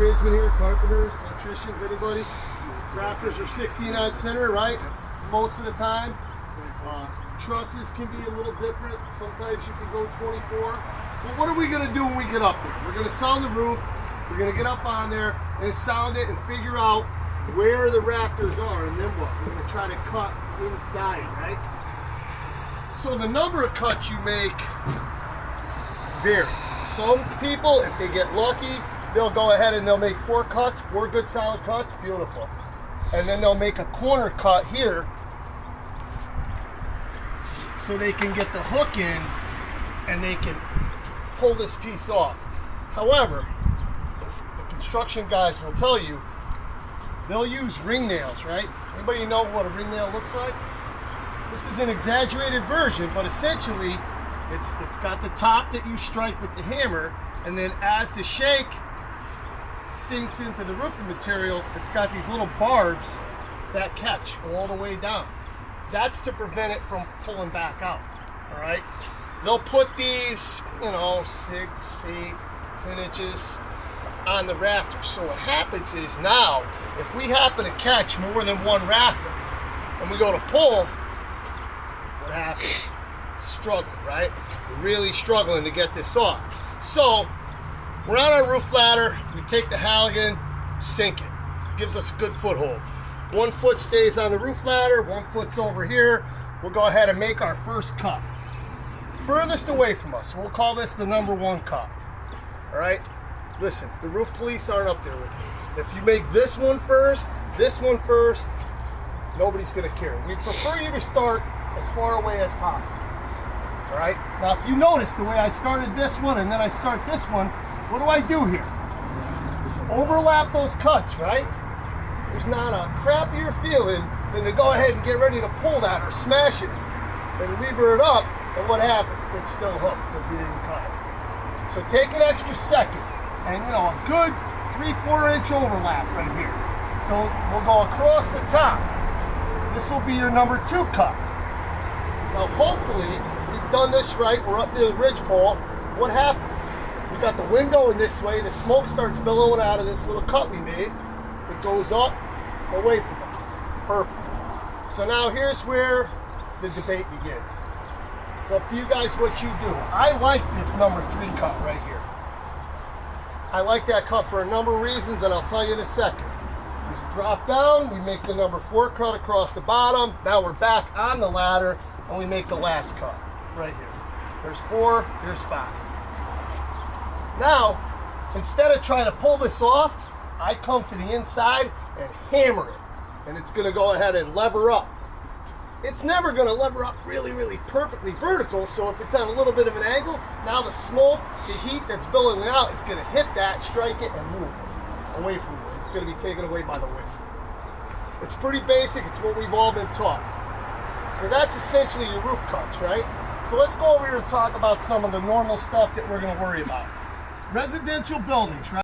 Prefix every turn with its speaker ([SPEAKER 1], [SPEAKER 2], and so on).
[SPEAKER 1] tradesmen here, carpenters, electricians, anybody? Rafters are 16 on center, right? Most of the time. Trusses can be a little different. Sometimes you can go 24. But what are we going to do when we get up there? We're going to sound the roof. We're going to get up on there and sound it and figure out where the rafters are, and then what? We're going to try to cut inside, right? So the number of cuts you make vary. Some people, if they get lucky, they'll go ahead and they'll make 4 cuts, 4 good solid cuts, beautiful. And then they'll make a corner cut here so they can get the hook in and they can pull this piece off. However, the construction guys will tell you they'll use ring nails, right? Anybody know what a ring nail looks like? This is an exaggerated version, but essentially it's got the top that you strike with the hammer, and then as the shank sinks into the roofing material, it's got these little barbs that catch all the way down. That's to prevent it from pulling back out, all right? They'll put these, 6, 8, 10 inches on the rafter. So what happens is now, if we happen to catch more than one rafter and we go to pull, what happens? Struggle, right? We're really struggling to get this off. So we're on our roof ladder, we take the Halligan, sink it. Gives us a good foothold. 1 foot stays on the roof ladder, 1 foot's over here. We'll go ahead and make our first cut. Furthest away from us, we'll call this the number 1 cut. All right? Listen, the roof police aren't up there with you. If you make this one first, nobody's gonna care. We prefer you to start as far away as possible. All right? Now, if you notice the way I started this one and then I start this one, what do I do here? Overlap those cuts, right? There's not a crappier feeling than to go ahead and get ready to pull that or smash it and lever it up, and what happens? It's still hooked because we didn't cut it. So take an extra second and a good 3-4 inch overlap right here. So we'll go across the top. This will be your number 2 cut. Now hopefully, if we've done this right, we're up near the ridgepole, what happens? We got the window in this way, the smoke starts billowing out of this little cut we made. It goes up, away from us. Perfect. So now here's where the debate begins. It's up to you guys what you do. I like this number 3 cut right here. I like that cut for a number of reasons, and I'll tell you in a second. We drop down, we make the number 4 cut across the bottom. Now we're back on the ladder, and we make the last cut right here. There's 4, there's 5. Now, instead of trying to pull this off, I come to the inside and hammer it, and it's gonna go ahead and lever up. It's never gonna lever up really, really perfectly vertical, so if it's on a little bit of an angle, now the smoke, the heat that's billowing out is gonna hit that, strike it, and move away from it. It's gonna be taken away by the wind. It's pretty basic, it's what we've all been taught. So that's essentially your roof cuts, right? So let's go over here and talk about some of the normal stuff that we're gonna worry about. Residential buildings, right?